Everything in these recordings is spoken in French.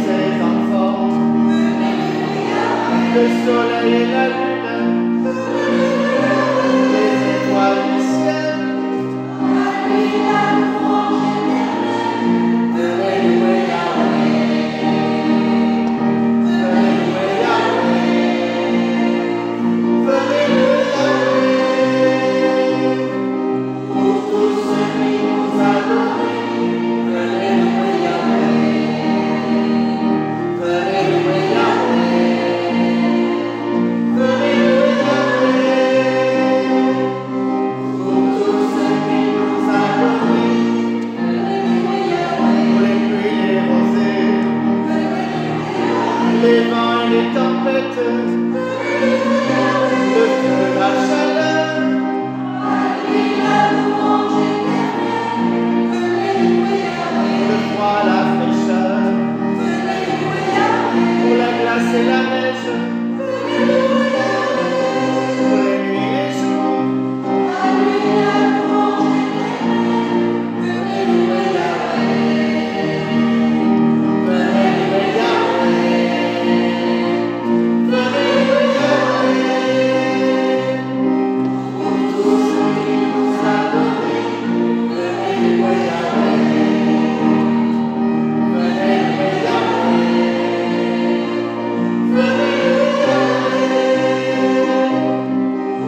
ses enfants, le soleil et la lune, les étoiles du ciel. Venez louer Yahweh, venez louer Yahweh, venez louer Yahweh, pour tous ceux qui nous adorent. Venez louer Yahweh, venez louer Yahweh, venez louer Yahweh, pour tous ceux qui nous adorent. Pour les pluies, les rosées, les vents et les tempêtes, le feu, la chaleur, le froid, la fraîcheur, pour la glace et la neige, pour les nuits et les jours. Venez louer Yahweh, venez louer Yahweh, venez louer Yahweh, pour tous ceux qui nous adorent. Venez louer Yahweh, venez louer Yahweh, venez louer Yahweh,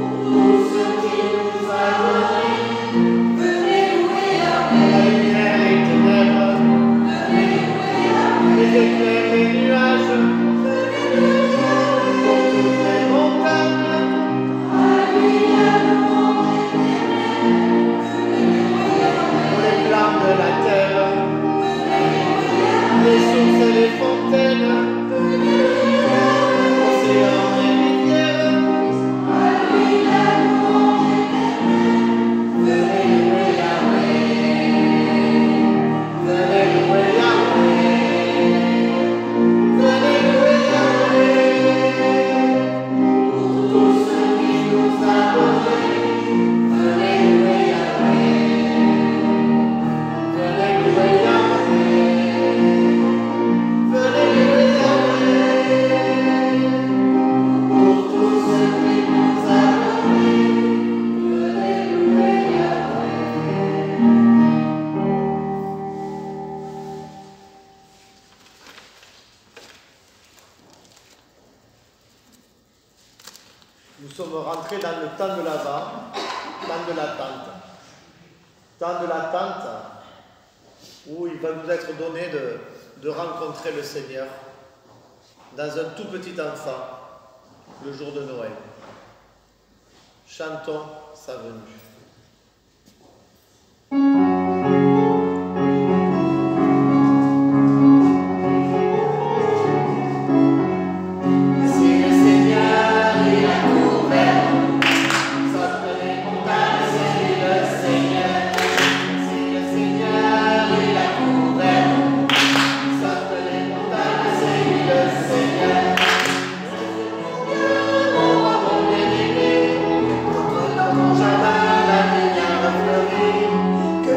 pour tous ceux qui nous adorent. Venez louer Yahweh, la lumière et les ténèbres, les éclairs, les nuages, pour toutes les montagnes, pour les flammes de la terre, les sources et les fontaines, océans et rivières. Venez louer Yahweh, venez louer Yahweh, venez louer Yahweh, pour tous ceux qui nous adorent. Venez louer Yahweh, venez louer Yahweh, venez louer Yahweh, pour tous ceux qui nous adorent. Venez louer Yahweh. Nous sommes rentrés dans le temps de l'Avent, temps de l'attente. Temps de l'attente où il va nous être donné de rencontrer le Seigneur dans un tout petit enfant, le jour de Noël. Chantons sa venue. Si le Seigneur il a couvert, sortent les montagnes, c'est le Seigneur. Si le Seigneur il a couvert, sortent les montagnes, c'est le Seigneur. Mon roi, mon bien-aimé, dans mon jardin, la vigne a refleuri. Que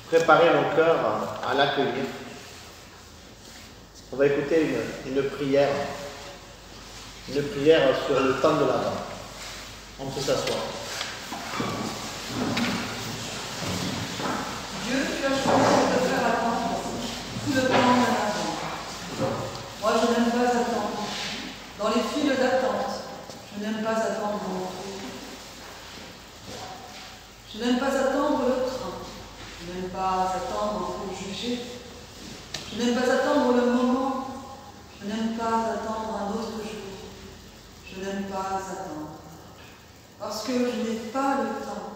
préparer nos cœurs à l'accueillir. On va écouter une prière sur le temps de l'Avent. On peut s'asseoir. Dieu, tu as choisi de faire attendre tout le temps d'un avant. Moi, je n'aime pas attendre. Dans les files d'attente, je n'aime pas attendre mon tour. Je n'aime pas attendre le train. Je n'aime pas attendre pour juger. Je n'aime pas attendre le moment. Je n'aime pas attendre un autre jour. Je n'aime pas attendre. Parce que je n'ai pas le temps.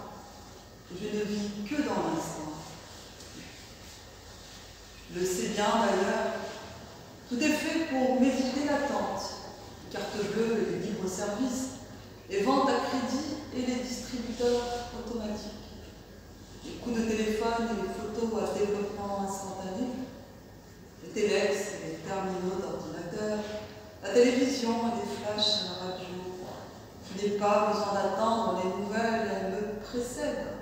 Je ne vis que dans l'instant. Je le sais bien d'ailleurs. Tout est fait pour m'éviter l'attente. Carte bleue et les libres-services, les ventes à crédit et les distributeurs automatiques. Les coups de téléphone et les photos à développement instantané, les téléx et les terminaux d'ordinateur, la télévision et les flashs à la radio. Je n'ai pas besoin d'attendre les nouvelles, elles me précèdent.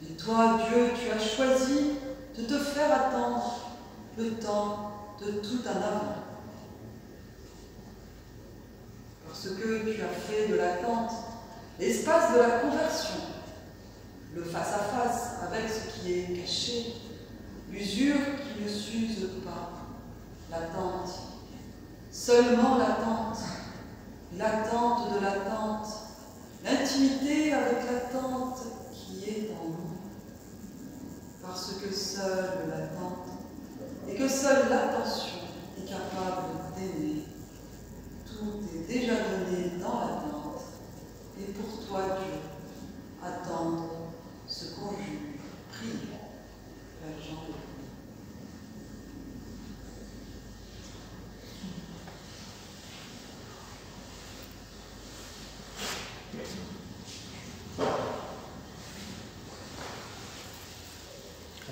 Et toi, Dieu, tu as choisi de te faire attendre le temps de tout un avant. Parce que tu as fait de l'attente l'espace de la conversion, le face-à-face avec ce qui est caché, l'usure qui ne s'use pas, l'attente, seulement l'attente, l'attente de l'attente, l'intimité avec l'attente qui est en nous. Parce que seule l'attente et que seule l'attention est capable d'aimer. Tout est déjà donné dans l'attente, et pour toi, Dieu, attendre se conjugue, prie, Père Jean.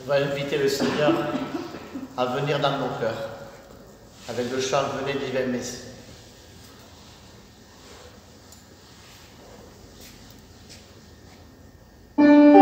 On va inviter le Seigneur à venir dans nos cœurs, avec le chant « Venez divin Messie ». Venez, venez,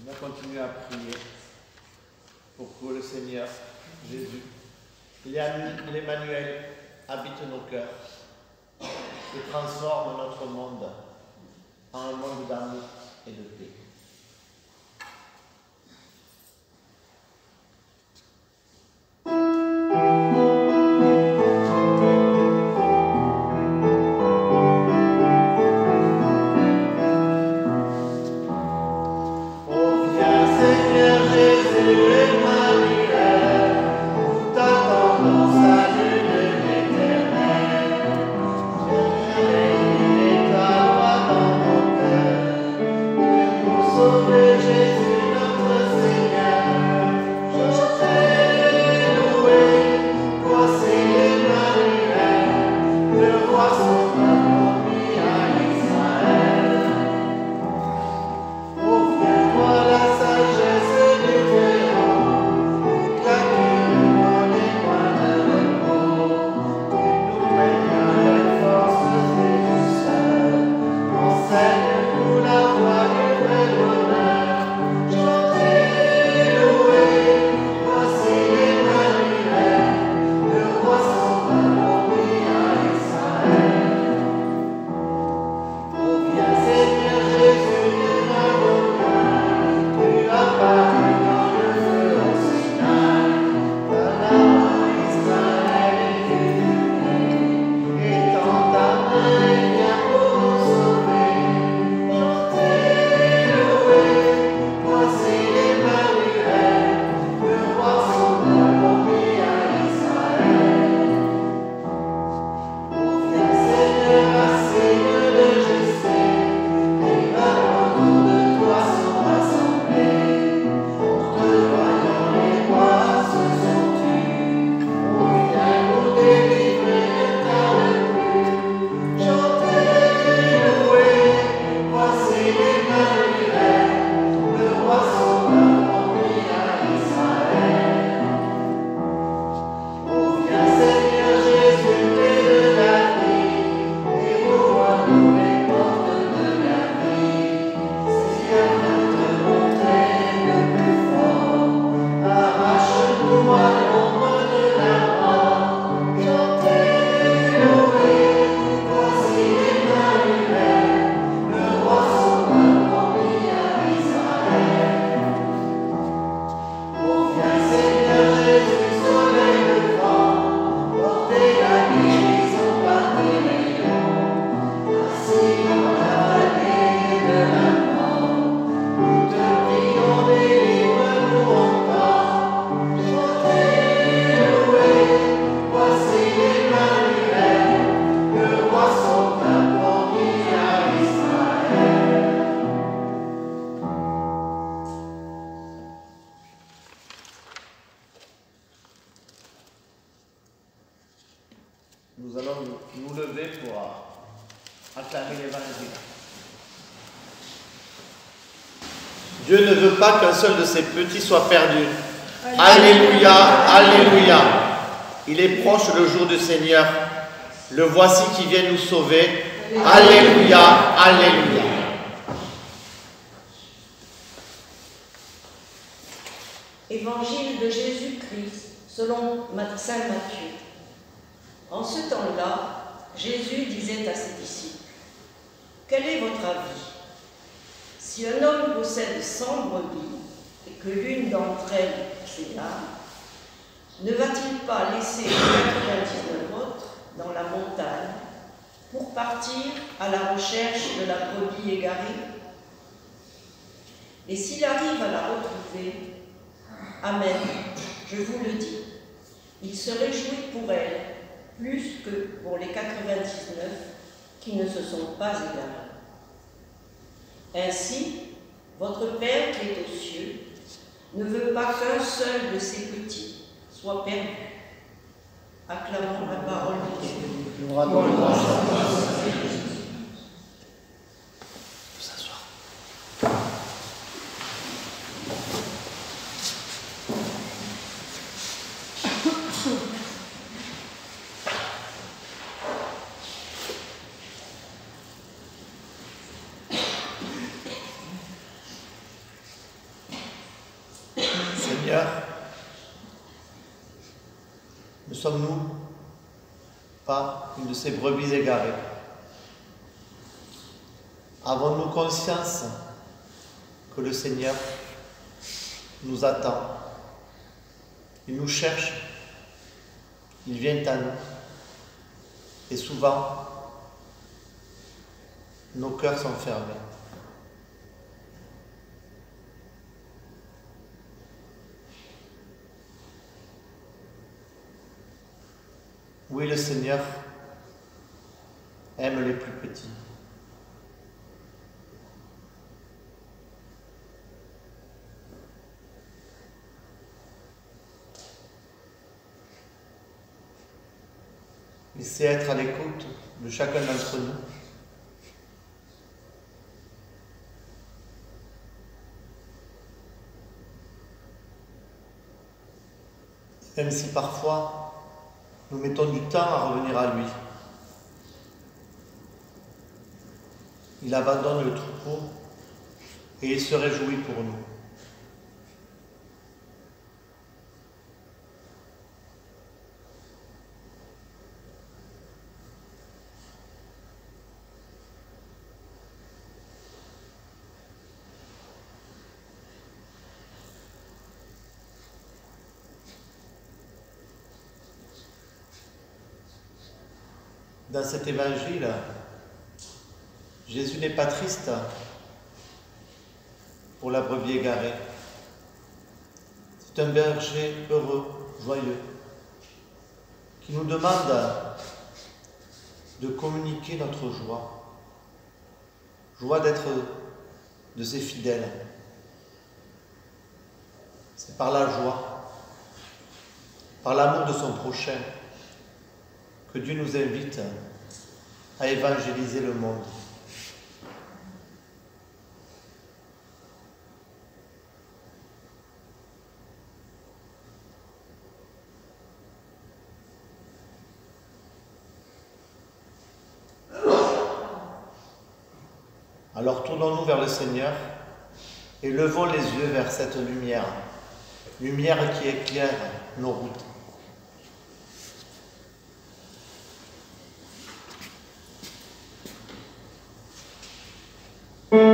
On va continuer à prier pour que le Seigneur Jésus, l'Emmanuel, habite nos cœurs et transforme notre monde en un monde d'amour et de paix. Nous allons nous lever pour acclamer l'Évangile. Dieu ne veut pas qu'un seul de ses petits soit perdu. Alléluia, alléluia. Il est proche le jour du Seigneur. Le voici qui vient nous sauver. Alléluia, alléluia. Évangile de Jésus-Christ selon Saint Matthieu. En ce temps-là, Jésus disait à ses disciples: quel est votre avis? Si un homme possède 100 brebis et que l'une d'entre elles s'égare, ne va-t-il pas laisser les 99 autres dans la montagne pour partir à la recherche de la brebis égarée? Et s'il arrive à la retrouver, amen, je vous le dis, il se réjouit pour elle plus que pour les 99 qui ne se sont pas égarés. Ainsi, votre Père qui est aux cieux ne veut pas qu'un seul de ses petits soit perdu. Acclamons la parole de Dieu. Gloire à Dieu. Seigneur, ne sommes-nous pas une de ces brebis égarées? Avons-nous conscience que le Seigneur nous attend? Il nous cherche, il vient à nous. Et souvent, nos cœurs sont fermés. Oui, le Seigneur aime les plus petits. Il sait être à l'écoute de chacun d'entre nous. Même si parfois nous mettons du temps à revenir à lui. Il abandonne le troupeau et il se réjouit pour nous. Dans cet évangile, Jésus n'est pas triste pour la brebis égarée. C'est un berger heureux, joyeux, qui nous demande de communiquer notre joie. Joie d'être de ses fidèles. C'est par la joie, par l'amour de son prochain, que Dieu nous invite à évangéliser le monde. Alors tournons-nous vers le Seigneur et levons les yeux vers cette lumière, lumière qui éclaire nos routes. Les yeux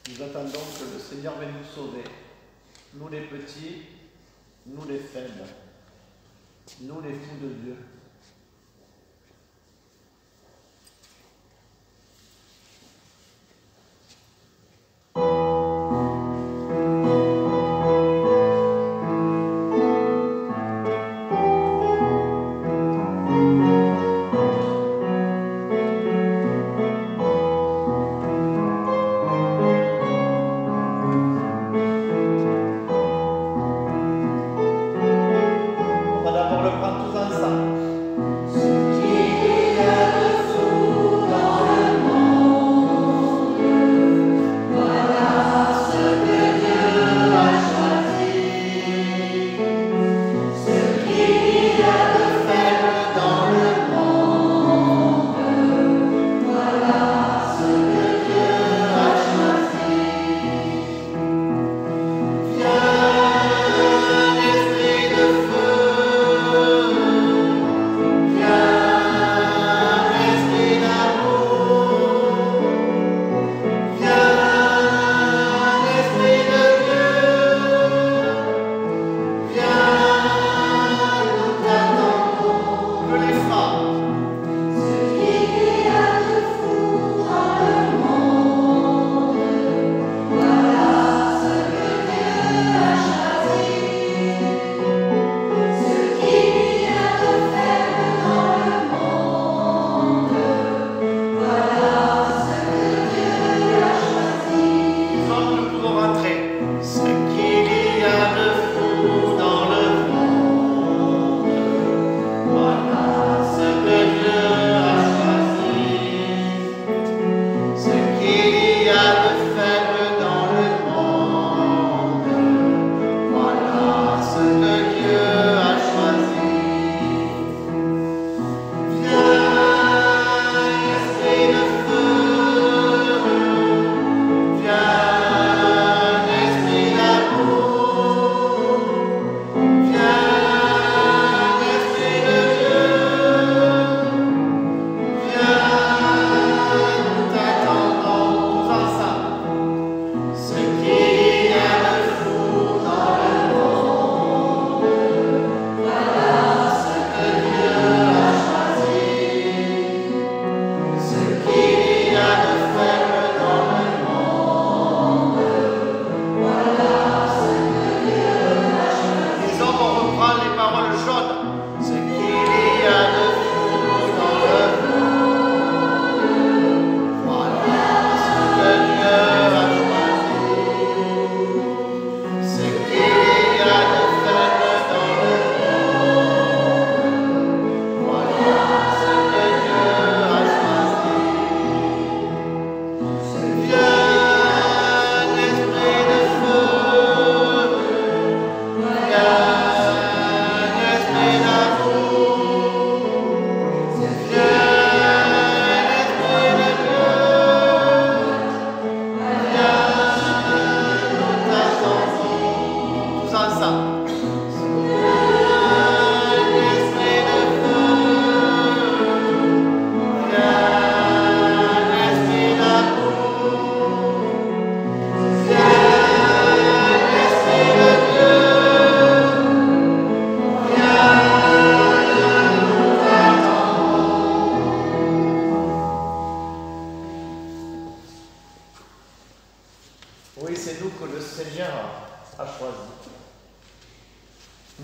Nous attendons que le Seigneur vienne nous sauver, nous les petits, nous les faibles, nous les fous de Dieu.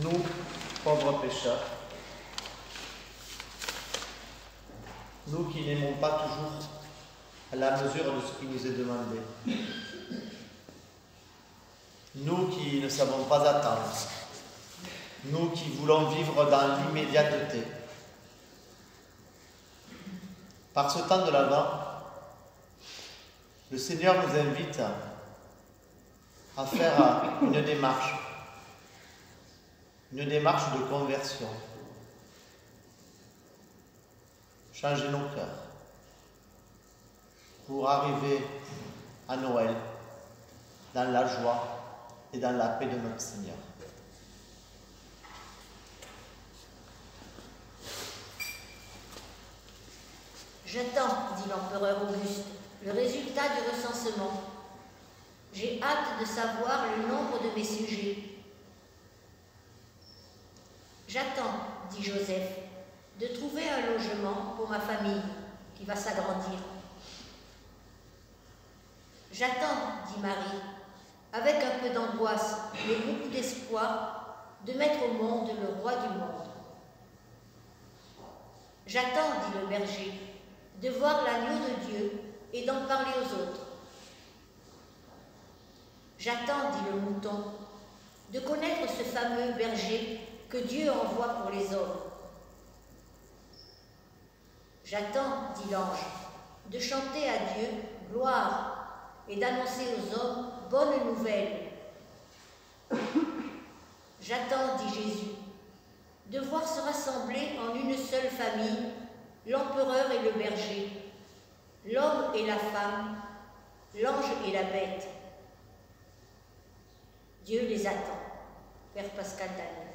Nous, pauvres pécheurs, nous qui n'aimons pas toujours à la mesure de ce qui nous est demandé, nous qui ne savons pas attendre, nous qui voulons vivre dans l'immédiateté. Par ce temps de l'Avent, le Seigneur nous invite à faire une démarche de conversion. Changer nos cœurs pour arriver à Noël dans la joie et dans la paix de notre Seigneur. J'attends, dit l'empereur Auguste, le résultat du recensement. J'ai hâte de savoir le nombre de mes sujets. J'attends, dit Joseph, de trouver un logement pour ma famille qui va s'agrandir. J'attends, dit Marie, avec un peu d'angoisse mais beaucoup d'espoir, de mettre au monde le roi du monde. J'attends, dit le berger, de voir l'agneau de Dieu et d'en parler aux autres. J'attends, dit le mouton, de connaître ce fameux berger que Dieu envoie pour les hommes. J'attends, dit l'ange, de chanter à Dieu gloire et d'annoncer aux hommes bonne nouvelle. J'attends, dit Jésus, de voir se rassembler en une seule famille l'empereur et le berger, l'homme et la femme, l'ange et la bête. Dieu les attend. Père Pascal Daniel.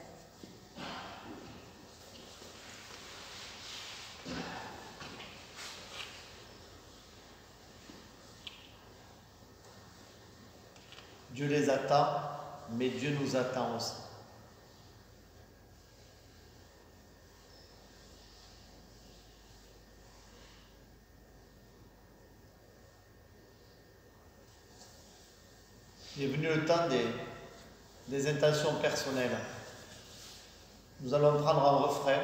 Dieu les attend, mais Dieu nous attend aussi. Il est venu le temps des intentions personnelles. Nous allons prendre un refrain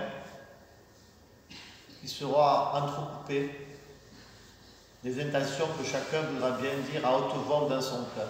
qui sera entrecoupé des intentions que chacun voudra bien dire à haute voix dans son cœur.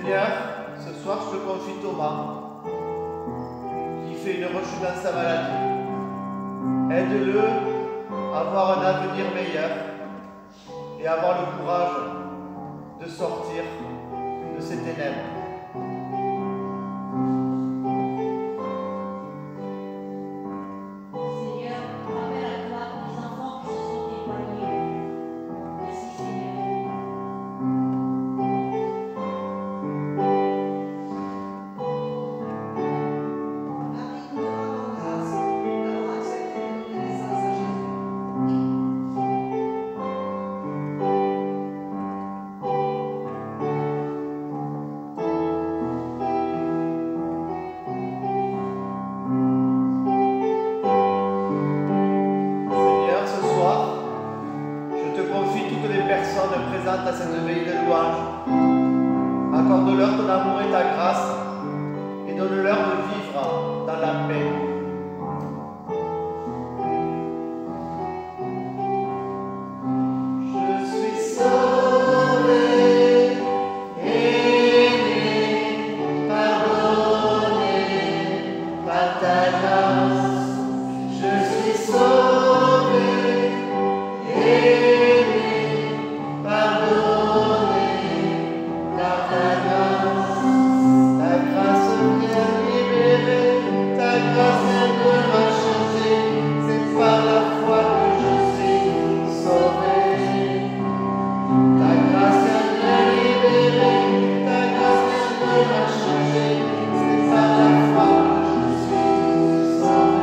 Seigneur, ce soir je te confie Thomas, qui fait une rechute dans sa maladie. Aide-le à avoir un avenir meilleur et à avoir le courage de sortir de ces ténèbres. À cette veille de louange, accorde-leur ton amour et ta grâce et donne-leur de vivre dans la paix. Je suis sauvé, aimé, pardonné par ta grâce. Je suis sauvé, aimé, pardonné par ta grâce. Ta grâce vient libérer, ta grâce vient me racheter. C'est par la foi que je suis sauvé. Ta grâce vient me libérer, ta grâce vient me racheter. C'est par la foi que je suis sauvé.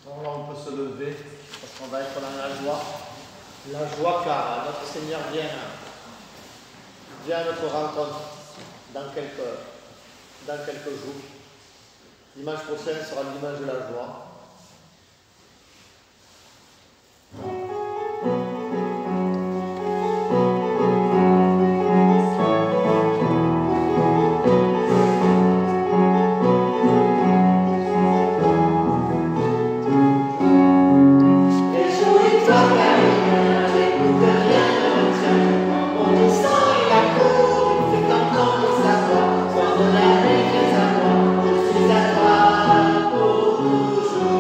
Bon, là on peut se lever parce qu'on va être dans la joie. La joie car notre Seigneur vient à notre rencontre dans quelques jours. Dimanche prochain sera le dimanche de la joie. Sois de la vie, viens à moi, je suis à toi pour toujours.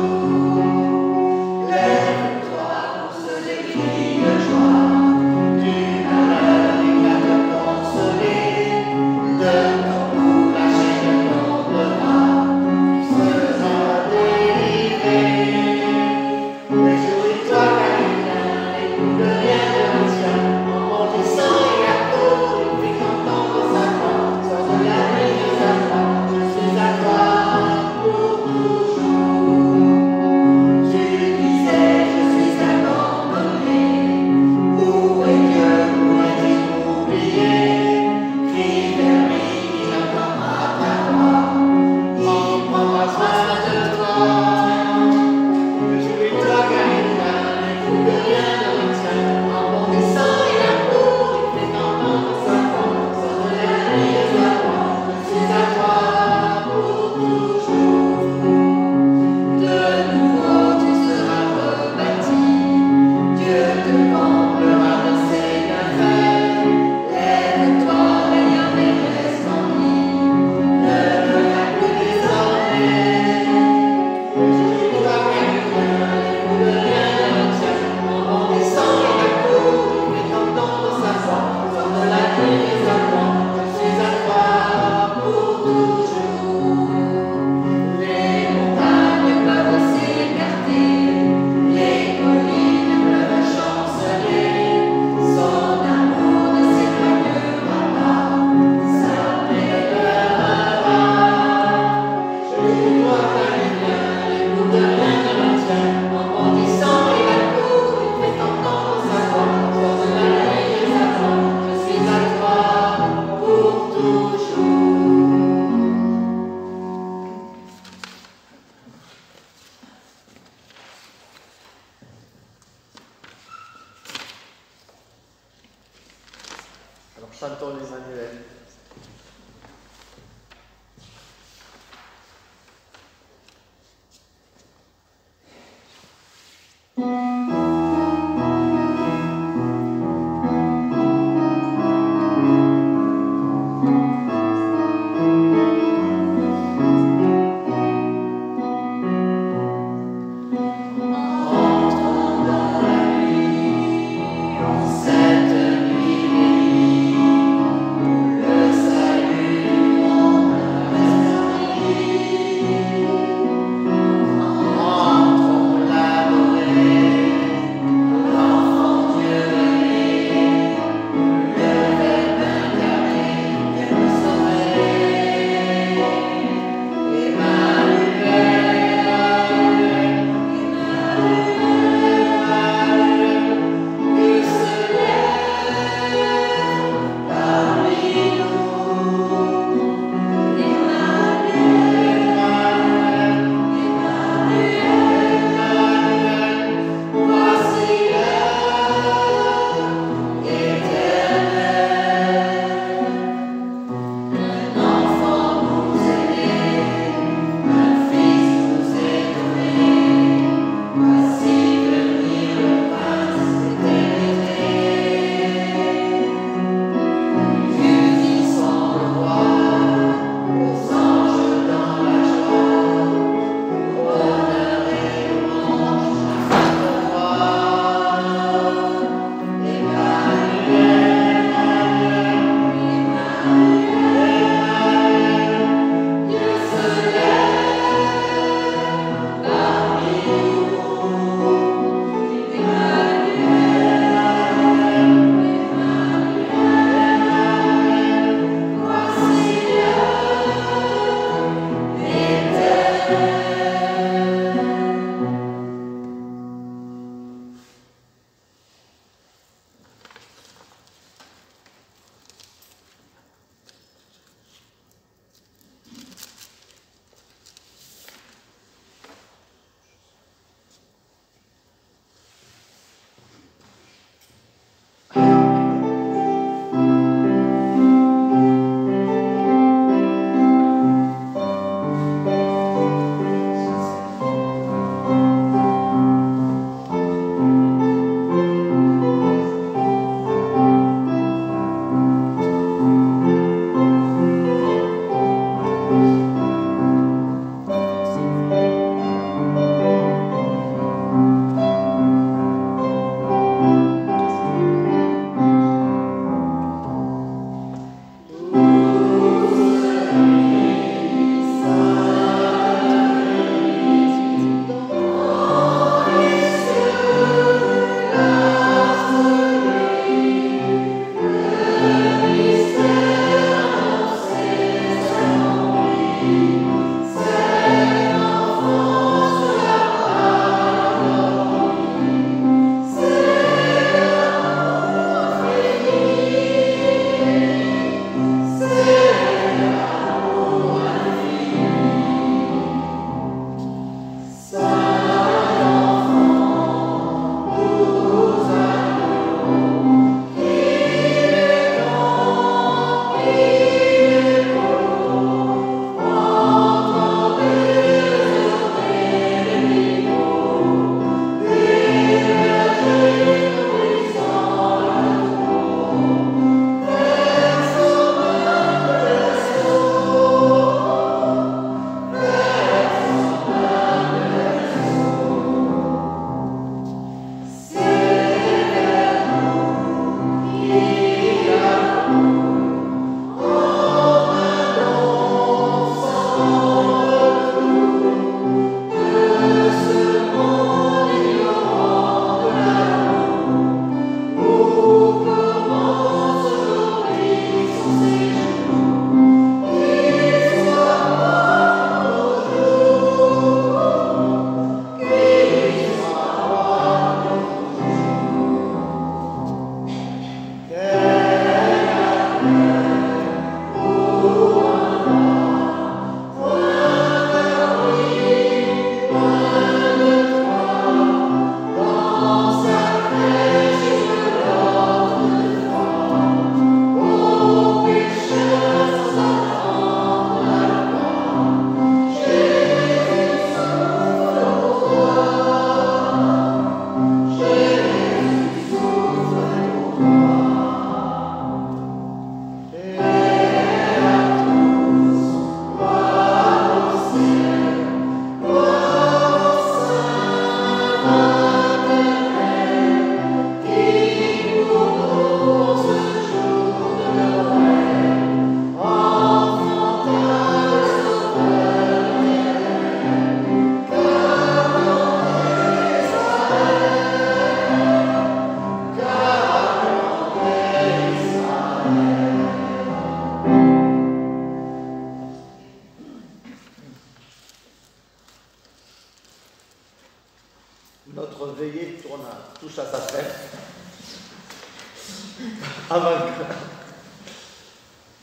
d'Emmanuel. Cette nuit, le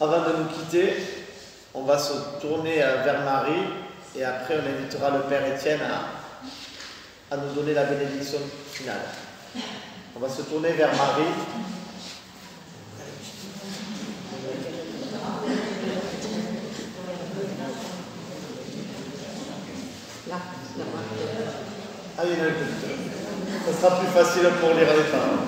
Avant de nous quitter, on va se tourner vers Marie et après on invitera le Père Étienne à nous donner la bénédiction finale. On va se tourner vers Marie. Ah, il y en a un peu. Ça sera plus facile pour lire les paroles.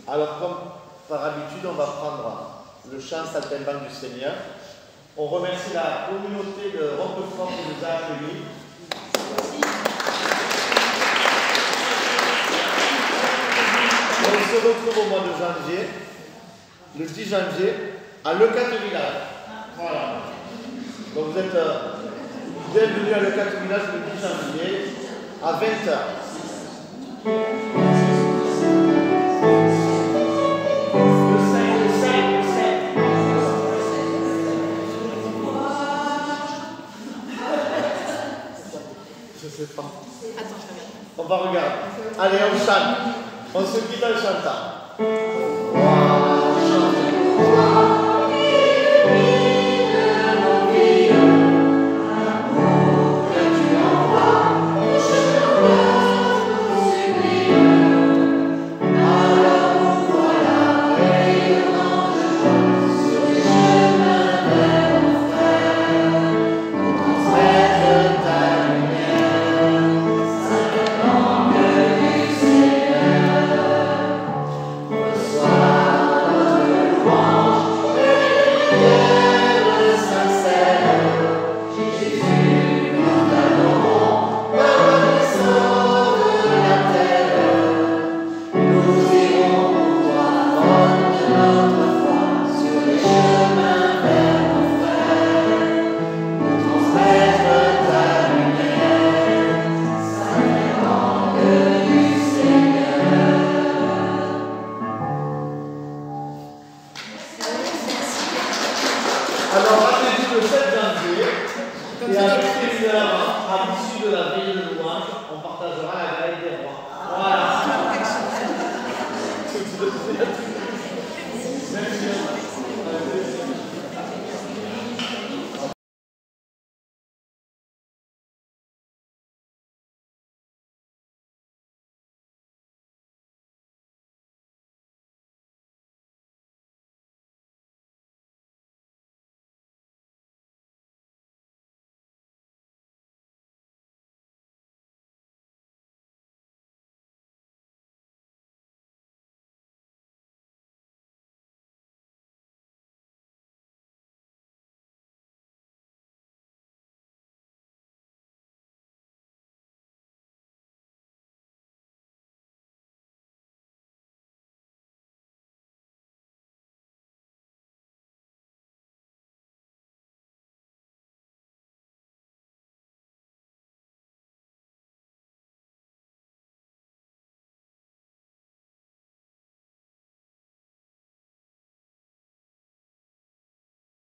Alors, comme par habitude, on va prendre le chant Saltimbanque du Seigneur. On remercie la communauté de Roquefort qui nous a accueillis. On se retrouve au mois de janvier, le 10 janvier, à Leucate Village. Voilà. Donc vous êtes bienvenus à Leucate Village le 10 janvier à 20h. Je sais pas. Attends, je regarde. On va regarder. Allez, on chante. On se quitte en chantant.